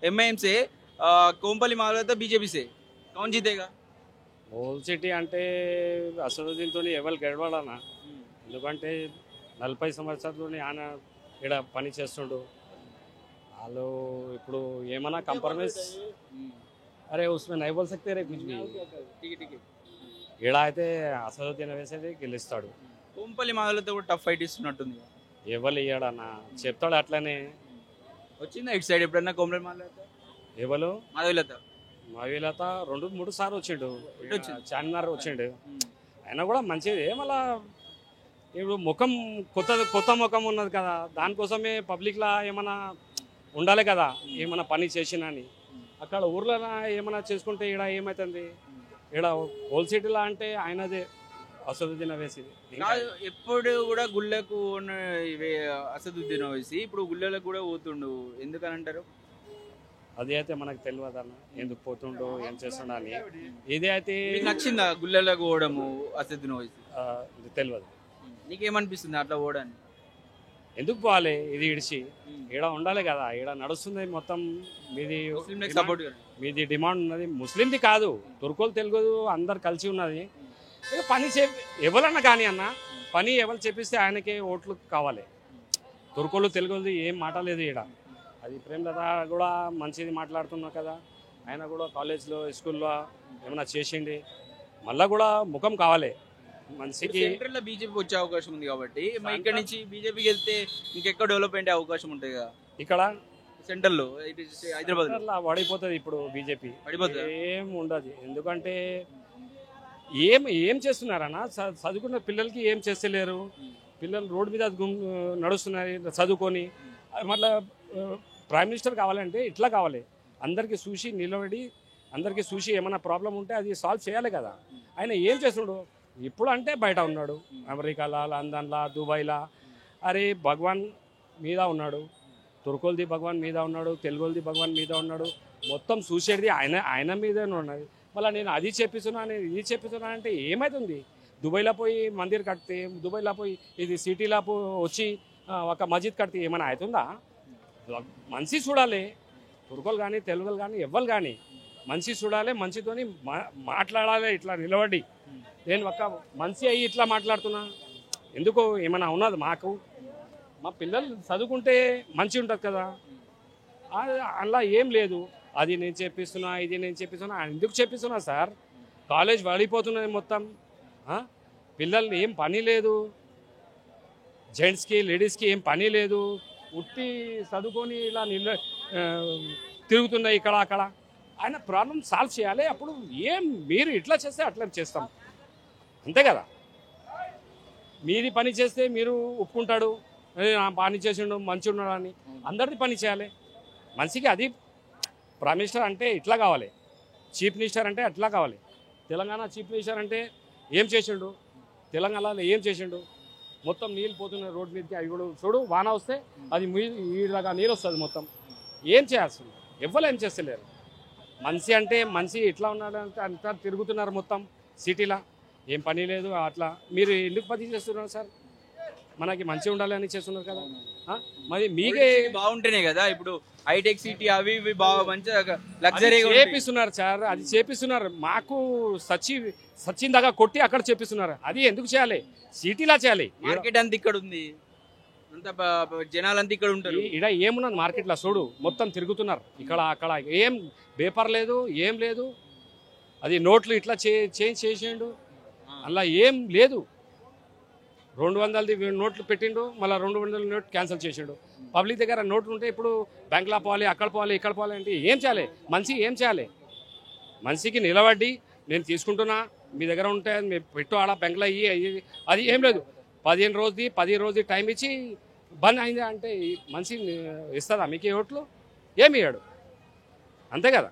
MIM से कोमपल्ली मामला BJP से कौन जीतेगा? ఓల్ సిటీ అంటే అసదుద్దీన్తో ఎవరు గెలవాలన్నా, ఎందుకంటే 40 సంవత్సరాలతో ఆయన ఇక్కడ పని చేస్తుండు. వాళ్ళు ఇప్పుడు ఏమన్నా కంప్రమైజ్ అరే ఉస్మే నై బోల్ సక్తే రే కుచ్ భీ. ठीक है ఈడ అయితే అసదుద్దీన్ వేసేది గెలుస్తాడు. కోంపల్లి మామలతో కూడా టఫ్ ఫైట్ ఇస్తున్నట్టుంది. ఎవరు ఇయ్యాడన్నా చెప్తాడు అట్లనే. వచ్చిందా ఇటు సైడ్ ఎప్పుడన్నా కోంపల్లి మామలతో? ఎవరు మాధవిలత మావిలత 2-3 సార్లు వచ్చిండు, వచ్చిండు. చార్మినార్ వచ్చిండు. ఆయన కూడా మంచిది. మళ్ళా ఇప్పుడు ముఖం కొత్త ముఖం ఉన్నది కదా, దానికోసమే పబ్లిక్లా ఏమైనా ఉండాలి కదా, ఏమైనా పని చేసినా అని. అక్కడ ఊర్లో ఏమైనా చేసుకుంటే ఇక్కడ ఏమవుతుంది? ఇక్కడ హోల్ సిటీలా అంటే ఆయనదే అసదుద్దీన్ వేసేది. కాదు, ఎప్పుడు కూడా గుళ్ళకు అసదుద్దీన్ వేసి ఇప్పుడు గుళ్ళలకు కూడా పోతుండు, ఎందుకని అంటారు? అది అయితే మనకు తెలియదు అన్న, ఎందుకు పోతుండో ఏం చేస్తుండో అని. ఇది అయితే మీకు నచ్చిందా గుళ్ళలకు పోవడము అసదుద్దీన్ వేసి? ఇది తెలియదు. నీకేమనిపిస్తుంది అట్లా పోవడానికి? ఎందుకు పోవాలి? ఇది ఇడిచి ఈడ ఉండాలి కదా, ఈడ నడుస్తుంది మొత్తం. మీది సపోర్ట్ మీది డిమాండ్ ఉన్నది, ముస్లింది కాదు, తుర్కోలు తెలుగు అందరు కలిసి ఉన్నది. ఇక పని ఎవరన్నా కానీ అన్న, పని ఎవరు చెప్పిస్తే ఆయనకే ఓట్లు కావాలి. తుర్కోలు తెలుగుది ఏం మాట్లాడలేదు ఈడ. అది ప్రేమలత కూడా మంచిది మాట్లాడుతున్నా కదా, ఆయన కూడా కాలేజ్లో స్కూల్లో ఏమైనా చేసిండి. మళ్ళీ కూడా ముఖం కావాలి మనిషికి. సెంట్రల్ లో బీజేపీ వచ్చే అవకాశం ఉంది కాబట్టి ఇక్కడ నుంచి బీజేపీకి వెళ్తే ఇంకెక్కడ డెవలప్మెంట్ అవకాశం ఉంటుంది కదా. ఇక్కడ సెంట్రల్ లో హైదరాబాద్ లో పడిపోతుంది ఇప్పుడు బీజేపీ, పడిపోతుంది. ఏం ఉండదు. ఎందుకంటే ఏం చేస్తున్నారన్న, చదువుకున్న పిల్లలకి ఏం చేస్తలేరు. పిల్లలు రోడ్డు మీద నడుస్తున్నారు చదువుకొని. మళ్ళీ ప్రైమ్ మినిస్టర్ కావాలంటే ఇట్లా కావాలి, అందరికీ చూసి నిలబడి అందరికీ చూసి ఏమైనా ప్రాబ్లం ఉంటే అది సాల్వ్ చేయాలి కదా. ఆయన ఏం చేస్తున్నాడు? ఇప్పుడు అంటే బయట ఉన్నాడు, అమెరికాలో, లండన్లో, దుబాయ్లో. అరే భగవాన్ మీద ఉన్నాడు, తుర్కోల్ది భగవాన్ మీద ఉన్నాడు, తెలుగులది భగవాన్ మీద ఉన్నాడు. మొత్తం చూసేది ఆయన మీదే ఉన్నది. మళ్ళీ నేను అది చెప్పిస్తున్నాను ఇది చెప్పిస్తున్నాను అంటే ఏమవుతుంది? దుబాయ్లో పోయి మందిర్ కడితే, దుబాయ్లో పోయి ఇది సిటీలో వచ్చి ఒక మస్జిద్ కడితే ఏమైనా అవుతుందా? మంచి చూడాలి, తుర్కోలు కానీ తెలుగులు కానీ ఎవ్వరు కానీ మంచి చూడాలి, మంచితోని మాట్లాడాలి. ఇట్లా నిలబడి నేను ఒక మంచి అయ్యి ఇట్లా మాట్లాడుతున్నా, ఎందుకు ఏమైనా ఉన్నది మాకు? మా పిల్లలు చదువుకుంటే మంచి ఉంటుంది కదా, అలా ఏం లేదు. అది నేను చెప్పిస్తున్నా, ఇది నేను చెప్పిస్తున్నా. ఎందుకు చెప్పిస్తున్నా సార్? కాలేజ్ పడిపోతున్నది మొత్తం. పిల్లలు ఏం పని లేదు, జెంట్స్కి లేడీస్కి ఏం పని లేదు, ఉట్టి చదువుకొని ఇలా తిరుగుతున్నాయి ఇక్కడ అక్కడ. ఆయన ప్రాబ్లం సాల్వ్ చేయాలి. అప్పుడు మీరు ఇట్లా చేస్తే అట్లా చేస్తాం, అంతే కదా. మీది పని చేస్తే మీరు ఒప్పుకుంటాడు, పని చేసిండు మంచి ఉన్నాడు అని. అందరిది పని చేయాలి మనిషికి. అది ప్రైమ్ మినిస్టర్ అంటే ఇట్లా కావాలి, చీఫ్ మినిస్టర్ అంటే అట్లా కావాలి. తెలంగాణ చీఫ్ మినిస్టర్ అంటే ఏం చేసిండు? తెలంగాణలో ఏం చేసిండు? మొత్తం నీళ్ళు పోతున్నాయి రోడ్డు మీదకి. అవి కూడా చూడు, వాన వస్తే అది ఈలాగా నీరు వస్తుంది మొత్తం. ఏం చేయాల్సింది? ఎవ్వరు ఏం చేస్తలేరు. మనిషి అంటే మనిషి ఇట్లా ఉన్నాడంటే అంతా తిరుగుతున్నారు మొత్తం సిటీలో, ఏం పని లేదు. అట్లా మీరు ఎందుకు పని చేస్తున్నారు సార్? మనకి మంచిగా ఉండాలని చేస్తున్నారు కదా. మరి మీకే బాగుంటేనే కదా ఇప్పుడు హైటెక్ సిటీ అవి ఇవి బాగా మంచిగా లగ్జరీ చేపిస్తున్నారు సార్. అది చేపిస్తున్నారు, మాకు సచ్చిందాగా కొట్టి అక్కడ చేపిస్తున్నారు. అది ఎందుకు చేయాలి? సిటీలా చేయాలి. మార్కెట్ అంతా ఇక్కడ ఉంది, అంత జనాలంతా ఇక్కడ ఉంటారు. ఇక్కడ ఏమున్నది మార్కెట్లో? చూడు మొత్తం తిరుగుతున్నారు ఇక్కడ అక్కడ. ఏం పేపర్ లేదు, ఏం లేదు. అది నోట్లు ఇట్లా చేంజ్ చేసిండు, అలా ఏం లేదు. 200ది నోట్లు పెట్టిండు, మళ్ళీ 200 నోట్ క్యాన్సిల్ చేసిండు. పబ్లిక్ దగ్గర నోట్లు ఉంటే ఇప్పుడు బ్యాంకులో పోవాలి, అక్కడ పోవాలి, ఇక్కడ పోవాలి అంటే ఏం చేయాలి? మనిషి ఏం చేయాలి? మనిషికి నిలబడి నేను తీసుకుంటున్నా, మీ దగ్గర ఉంటే మీరు పెట్టు ఆడ బ్యాంకులో అయ్యి, అది ఏం లేదు. 10 రోజుది టైం ఇచ్చి బంద్ అయింది అంటే మనిషి ఇస్తుందా మీకు ఓట్లు? ఏమి ఇయ్యాడు, అంతే కదా.